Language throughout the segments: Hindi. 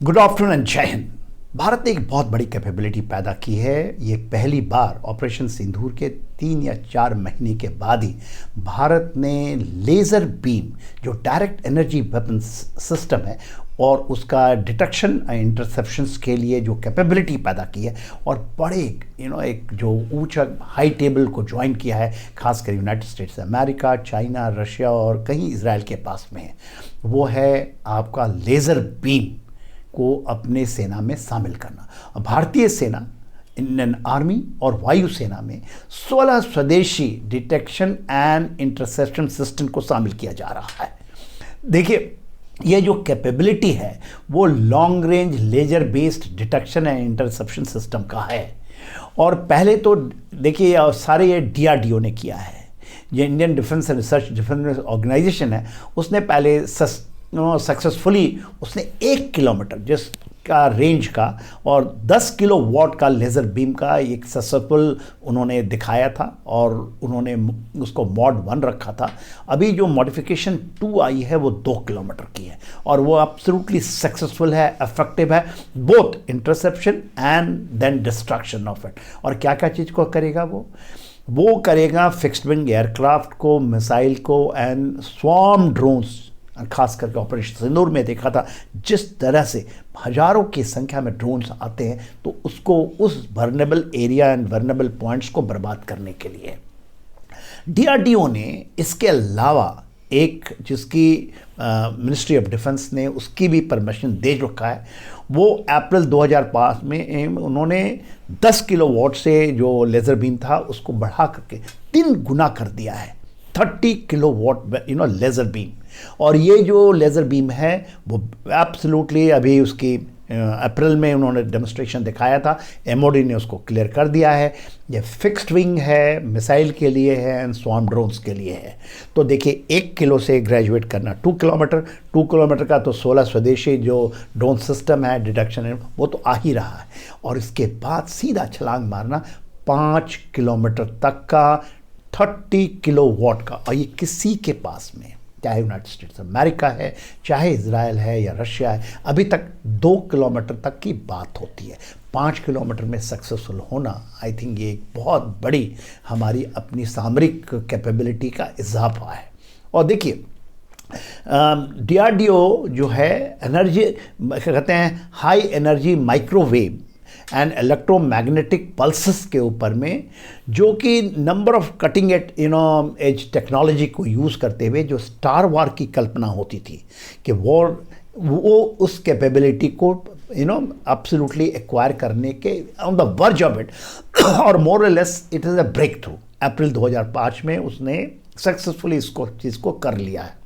गुड आफ्टरनून एंड जय हिंद। भारत ने एक बहुत बड़ी कैपेबिलिटी पैदा की है। ये पहली बार ऑपरेशन सिंदूर के 3 या 4 महीने के बाद ही भारत ने लेज़र बीम जो डायरेक्ट एनर्जी वेपन सिस्टम है और उसका डिटेक्शन इंटरसेप्शंस के लिए जो कैपेबिलिटी पैदा की है और बड़े एक जो ऊंचा हाई टेबल को ज्वाइन किया है, खासकर United states America, China, Russia और कहीं इजराइल के पास में है, वो है आपका लेज़र बीम को अपने सेना में शामिल करना। भारतीय सेना, इंडियन आर्मी और वायु सेना में 16 स्वदेशी डिटेक्शन एंड इंटरसेप्शन सिस्टम को शामिल किया जा रहा है। देखिए, ये जो कैपेबिलिटी है वो long range laser based detection and interception system का है। और पहले तो देखिए सारे ये डीआरडीओ ने किया है। ये Indian defence and research defence organisation है, उसने पहले सक्सेसफुली उसने 1 किलोमीटर जिसका रेंज का और 10 किलो वॉट का लेज़र बीम का एक सक्सेसफुल उन्होंने दिखाया था और उन्होंने उसको मॉड 1 रखा था। अभी जो मॉडिफिकेशन 2 आई है वो 2 किलोमीटर की है और वो एब्सोल्युटली सक्सेसफुल है, इफेक्टिव है, both interception and then destruction of it. और क्या क्या चीज़ को करेगा वो करेगा फिक्स्ड विंग एयरक्राफ्ट को, मिसाइल को एंड स्वॉर्म ड्रोन्स। खास करके ऑपरेशन सिंदूर में देखा था जिस तरह से हजारों की संख्या में ड्रोन्स आते हैं तो उसको उस vulnerable area and vulnerable points को बर्बाद करने के लिए डीआरडीओ ने इसके अलावा एक जिसकी मिनिस्ट्री ऑफ डिफेंस ने उसकी भी परमिशन दे रखा है, वो अप्रैल 2005 में उन्होंने 10 किलो वॉट से जो लेज़र बीम था उसको बढ़ा करके 3 गुना कर दिया है, 30 किलो वॉट लेज़र बीम। और ये जो लेज़र बीम है वो एब्सोल्युटली अभी उसकी अप्रैल में उन्होंने डेमोन्स्ट्रेशन दिखाया था, एमओडी ने उसको क्लियर कर दिया है। ये फिक्स्ड विंग है, मिसाइल के लिए है एंड स्वॉर्म ड्रोन्स के लिए है। तो देखिए 1 किलो से ग्रेजुएट करना 2 किलोमीटर का तो 16 स्वदेशी जो ड्रोन सिस्टम है, डिटेक्शन है, वो तो आ ही रहा है। और इसके बाद सीधा छलांग मारना 5 किलोमीटर तक का 30 किलो वॉट का। और ये किसी के पास में, चाहे यूनाइटेड स्टेट्स अमेरिका है, चाहे इजराइल है या रशिया है, अभी तक 2 किलोमीटर तक की बात होती है। 5 किलोमीटर में सक्सेसफुल होना, आई थिंक ये एक बहुत बड़ी हमारी अपनी सामरिक कैपेबिलिटी का इजाफा है। और देखिए डीआरडीओ जो है एनर्जी कहते हैं high energy microwave and electromagnetic pulses के ऊपर में, जो कि number of cutting edge technology को यूज़ करते हुए जो स्टार वॉर की कल्पना होती थी कि वो उस कैपेबिलिटी को एब्सोल्युटली एक्वायर करने के on the verge of it और more or less it is a breakthrough. April 2005 में उसने सक्सेसफुली इसको चीज़ को कर लिया है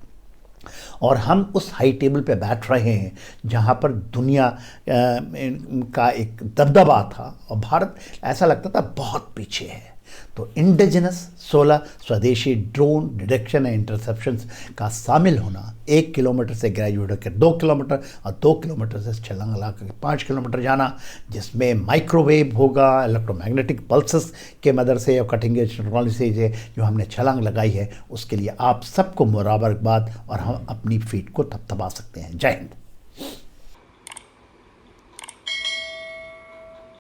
और हम उस हाई टेबल पे बैठ रहे हैं जहाँ पर दुनिया का एक दबदबा था और भारत ऐसा लगता था बहुत पीछे है। तो इंडिजिनस 16 स्वदेशी ड्रोन डिटेक्शन एंड इंटरसेप्शन का शामिल होना, 1 किलोमीटर से ग्रेजुएट होकर 2 किलोमीटर और 2 किलोमीटर से छलांग लगा कर 5 किलोमीटर जाना, जिसमें माइक्रोवेव होगा, इलेक्ट्रोमैग्नेटिक पल्सेस के मदद से और कटिंग एज टेक्नोलॉजी से जो हमने छलांग लगाई है, उसके लिए आप सबको मुबारकबाद और हम अपनी फीट को थपथपा सकते हैं। जय हिंद।